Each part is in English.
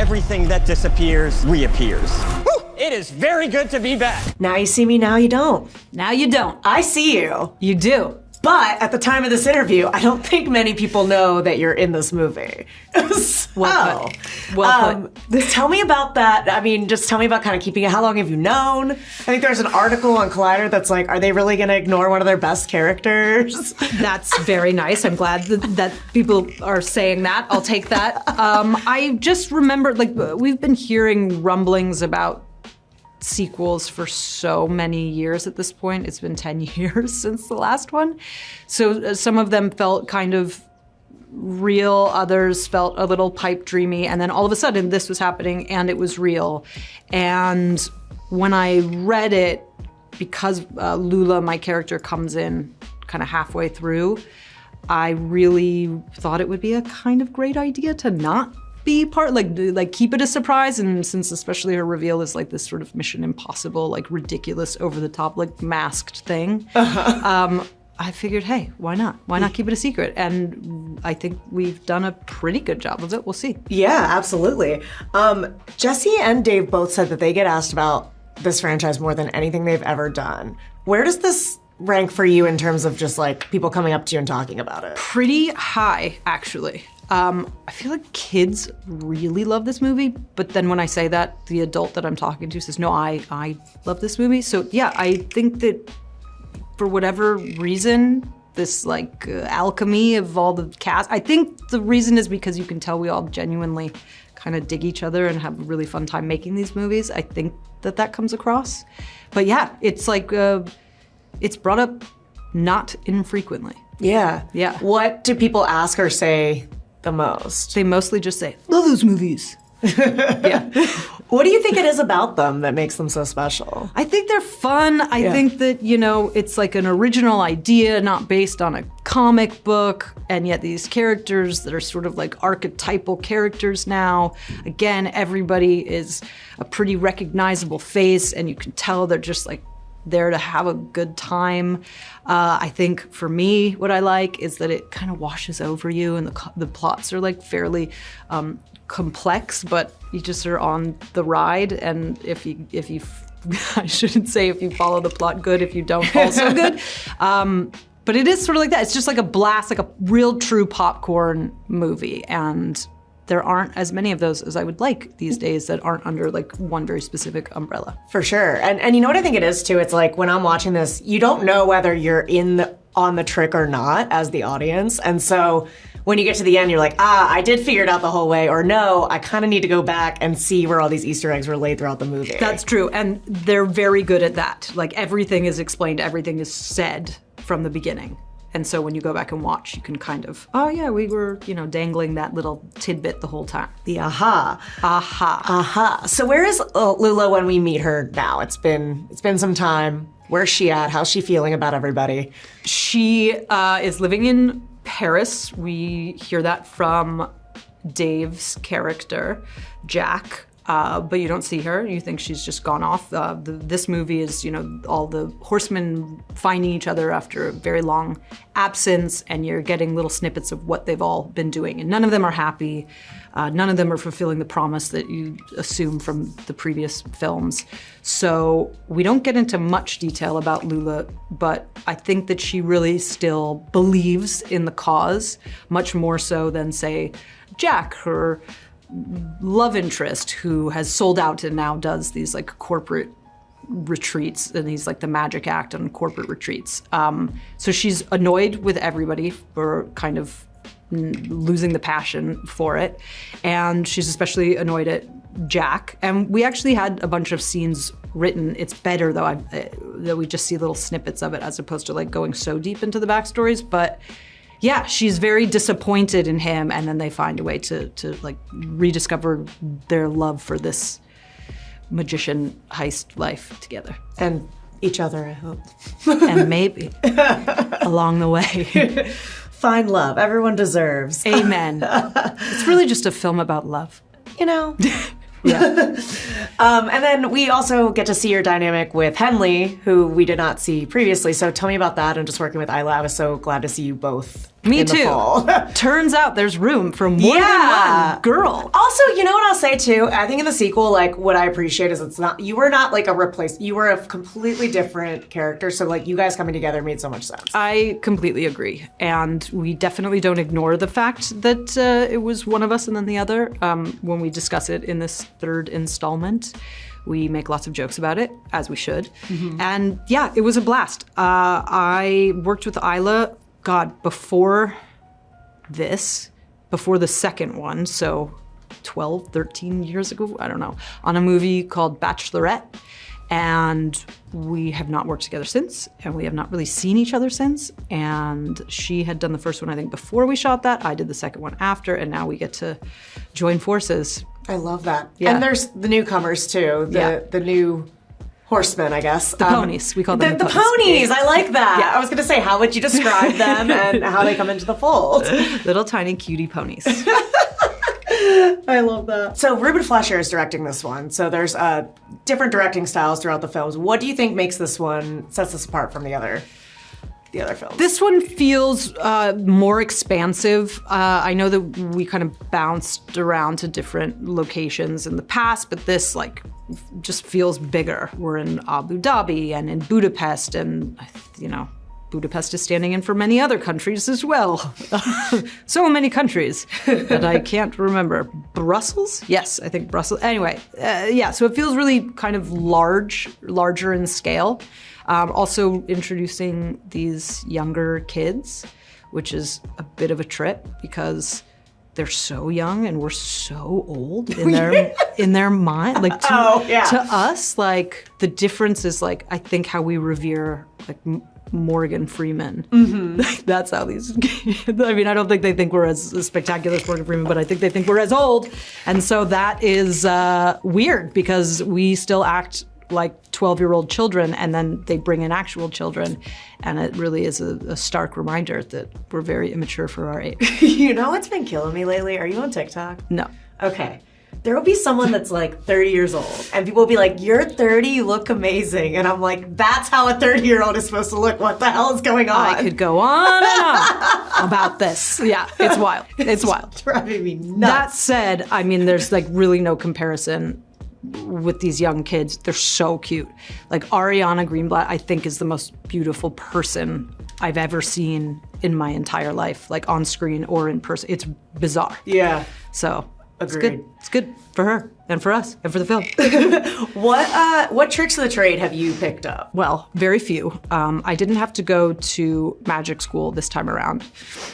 everything that disappears reappears. Whew, it is very good to be back. Now you see me, now you don't. Now you don't. I see you. You do. But at the time of this interview, I don't think many people know that you're in this movie. Well put. Well put. Tell me about that. I mean, just tell me about kind of keeping it. How long have you known? I think there's an article on Collider that's like, are they really going to ignore one of their best characters? That's very nice. I'm glad that people are saying that. I'll take that. I just remember, like, we've been hearing rumblings about sequels for so many years at this point. It's been 10 years since the last one. So some of them felt kind of real, others felt a little pipe dreamy, and then all of a sudden this was happening and it was real. And when I read it, because Lula, my character, comes in kind of halfway through, I really thought it would be a kind of great idea to not be part, like keep it a surprise. And since especially her reveal is like this sort of Mission Impossible, like ridiculous, over the top, like masked thing, I figured, hey, why not? Why not keep it a secret? And I think we've done a pretty good job of it. We'll see. Yeah, absolutely. Jesse and Dave both said that they get asked about this franchise more than anything they've ever done. Where does this rank for you in terms of just like people coming up to you and talking about it? Pretty high, actually. I feel like kids really love this movie, but then when I say that, the adult that I'm talking to says, no, I love this movie. So yeah, I think that for whatever reason, this like alchemy of all the cast, I think the reason is because you can tell we all genuinely kind of dig each other and have a really fun time making these movies. I think that comes across. But yeah, it's like, it's brought up not infrequently. Yeah. Yeah. What do people ask or say the most? They mostly just say, love those movies. Yeah. What do you think it is about them that makes them so special? I think they're fun. I think that, you know, it's like an original idea, not based on a comic book, and yet these characters that are sort of like archetypal characters now. Again, everybody is a pretty recognizable face, and you can tell they're just like there to have a good time. I think for me, what I like is that it kind of washes over you, and the plots are like fairly complex, but you just are on the ride. And if you I shouldn't say if you follow the plot good, if you don't, also good. But it is sort of like that. It's just like a blast, like a real true popcorn movie. And there aren't as many of those as I would like these days that aren't under like one very specific umbrella. For sure. And you know what I think it is too? It's like when I'm watching this, you don't know whether you're on the trick or not as the audience. And so when you get to the end, you're like, I did figure it out the whole way, or no, I kind of need to go back and see where all these Easter eggs were laid throughout the movie. That's true, and they're very good at that. Like everything is explained, everything is said from the beginning. And so when you go back and watch, you can kind of, oh yeah, we were, you know, dangling that little tidbit the whole time. The aha. Aha. Aha. So where is Lula when we meet her now? It's been some time. Where's she at? How's she feeling about everybody? She is living in Paris. We hear that from Dave's character, Jack. But you don't see her. You think she's just gone off. This movie is, you know, all the horsemen finding each other after a very long absence, and you're getting little snippets of what they've all been doing. And none of them are happy. None of them are fulfilling the promise that you assume from the previous films. So we don't get into much detail about Lula, but I think that she really still believes in the cause, much more so than, say, Jack, her love interest, who has sold out and now does these like corporate retreats, and he's like the magic act on corporate retreats. So she's annoyed with everybody for kind of losing the passion for it, and she's especially annoyed at Jack. And we actually had a bunch of scenes written. It's better though that we just see little snippets of it as opposed to like going so deep into the backstories. But yeah, she's very disappointed in him, and then they find a way to like rediscover their love for this magician heist life together. And each other, I hope. And maybe along the way. Find love, everyone deserves. Amen. It's really just a film about love. You know? Yeah. And then we also get to see your dynamic with Henley, who we did not see previously. So tell me about that and just working with Isla. I was so glad to see you both Me in the too. fall. Turns out there's room for more than one girl. Also, you know what I'll say too? I think in the sequel, like what I appreciate is you were not like a replace. You were a completely different character. So like you guys coming together made so much sense. I completely agree. And we definitely don't ignore the fact that it was one of us and then the other. When we discuss it in this third installment, we make lots of jokes about it, as we should. And yeah, it was a blast. I worked with Isla, before the second one, so 12, 13 years ago, I don't know, on a movie called Bachelorette. And we have not worked together since, and we have not really seen each other since. And she had done the first one, I think, before we shot that. I did the second one after, and now we get to join forces. I love that. Yeah. And there's the newcomers too, the new horsemen, I guess. The ponies, we call them the ponies. I like that. Yeah. I was gonna say, how would you describe them and how they come into the fold? Little tiny cutie ponies. I love that. So Ruben Fleischer is directing this one. So there's different directing styles throughout the films. What do you think sets this apart from the other films? This one feels more expansive. I know that we kind of bounced around to different locations in the past, but this just feels bigger. We're in Abu Dhabi and in Budapest, and Budapest is standing in for many other countries as well. So many countries that I can't remember. Brussels? Yes, I think Brussels. Anyway, so it feels really kind of larger in scale. Also introducing these younger kids, which is a bit of a trip because they're so young and we're so old in their mind. Like to us, like the difference is like I think how we revere like Morgan Freeman. That's how these kids, I mean, I don't think they think we're as spectacular as Morgan Freeman, but I think they think we're as old. And so that is weird because we still act like 12-year-old children, and then they bring in actual children, and it really is a stark reminder that we're very immature for our age. You know what's been killing me lately? Are you on TikTok? No. Okay. There will be someone that's like 30 years old, and people will be like, "You're 30, you look amazing," and I'm like, "That's how a 30-year-old is supposed to look. What the hell is going on?" I could go on and on about this. Yeah, it's wild. It's wild. Driving me nuts. That said, I mean, there's like really no comparison with these young kids. They're so cute. Like Ariana Greenblatt, I think, is the most beautiful person I've ever seen in my entire life, like on screen or in person. It's bizarre. Yeah. So Agreed. It's good for her and for us and for the film. What tricks of the trade have you picked up? Well, very few. I didn't have to go to magic school this time around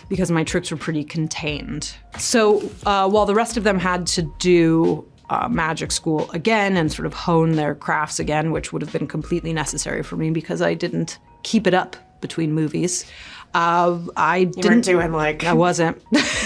because my tricks were pretty contained. So while the rest of them had to do magic school again and sort of hone their crafts again, which would have been completely necessary for me because I didn't keep it up between movies. I weren't doing like I wasn't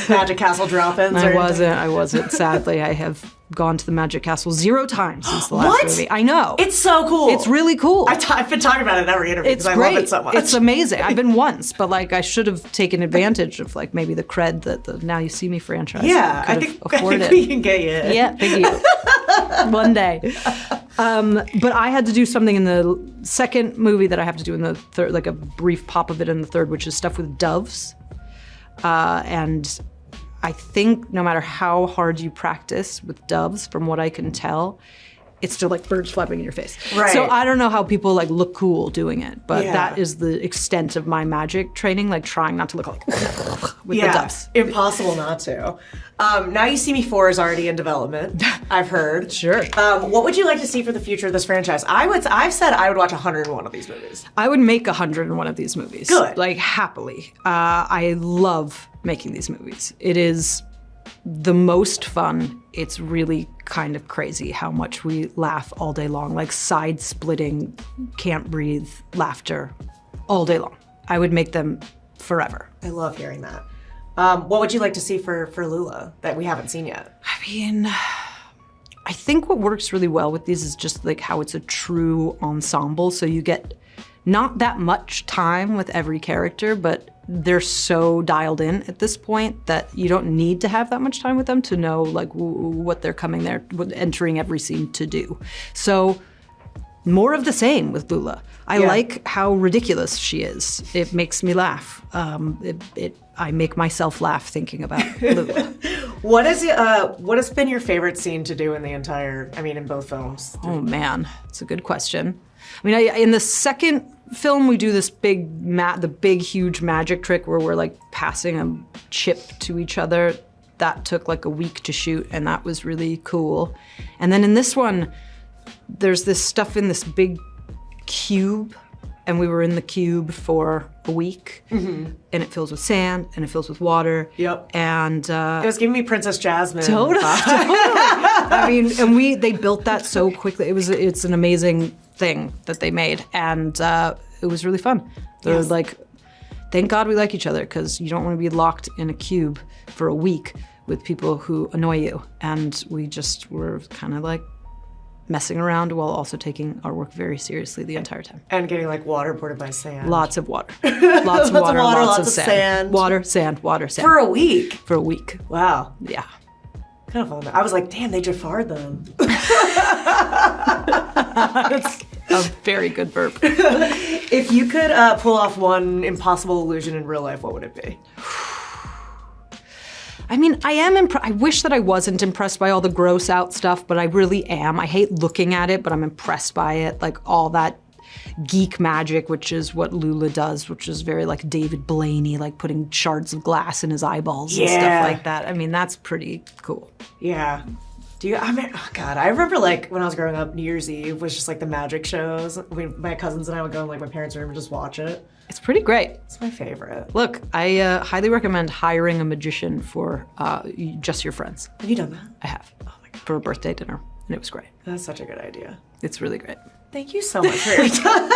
Magic Castle drop-ins. I wasn't. Sadly, I have gone to the Magic Castle 0 times since the last movie. I know. It's so cool. It's really cool. I've been talking about it in every interview because I love it so much. It's amazing. I've been once, but like I should have taken advantage of like maybe the cred that the Now You See Me franchise. Yeah, I think we can get you in. Yeah, thank you. One day. But I had to do something in the second movie that I have to do in the third, like a brief pop of it in the third, which is stuff with doves. And I think no matter how hard you practice with doves, from what I can tell, it's still like birds flapping in your face. Right. So I don't know how people like look cool doing it, but Yeah. that is the extent of my magic training, like trying not to look like with the doves. Impossible not to. Now You See Me 4 is already in development, I've heard. Sure. What would you like to see for the future of this franchise? I've said I would watch 101 of these movies. I would make 101 of these movies. Good. Like happily. I love making these movies. It is the most fun. It's really kind of crazy how much we laugh all day long, like side-splitting, can't breathe laughter all day long. I would make them forever. I love hearing that. What would you like to see for Lula that we haven't seen yet? I mean, I think what works really well with these is just like how it's a true ensemble. So you get not that much time with every character, but they're so dialed in at this point that you don't need to have that much time with them to know like what they're coming there, entering every scene to do. So more of the same with Lula. I like how ridiculous she is. It makes me laugh. It I make myself laugh thinking about Lula. What has been your favorite scene to do in the entire, in both films? Oh man, it's a good question. In the second film, we do this big, huge magic trick where we're like passing a chip to each other. That took like a week to shoot, and that was really cool. And then in this one, there's this stuff in this big cube, and we were in the cube for a week, and it fills with sand, and it fills with water. Yep. And it was giving me Princess Jasmine. Totally. They built that so quickly. It's an amazing thing that they made, and it was really fun. They're like, thank God we like each other, because you don't want to be locked in a cube for a week with people who annoy you. And we just were kind of like messing around while also taking our work very seriously the entire time. And getting like waterboarded by sand. Lots of water. Lots of water, lots of sand. Water, sand. For a week? For a week. Wow. Yeah. Kind of fun. I was like, damn, they Jafar'd them. That's a very good verb. If you could pull off one impossible illusion in real life, what would it be? I wish that I wasn't impressed by all the gross out stuff, but I really am. I hate looking at it, but I'm impressed by it. Like all that geek magic, which is what Lula does, which is very like David Blaney, like putting shards of glass in his eyeballs and stuff like that. That's pretty cool. Yeah. Oh God, I remember like when I was growing up, New Year's Eve was just like the magic shows. My cousins and I would go in like my parents' room and just watch it. It's pretty great. It's my favorite. Look, I highly recommend hiring a magician for just your friends. Have you done that? I have. Oh my God. For a birthday dinner, and it was great. That's such a good idea. It's really great. Thank you so much for your time.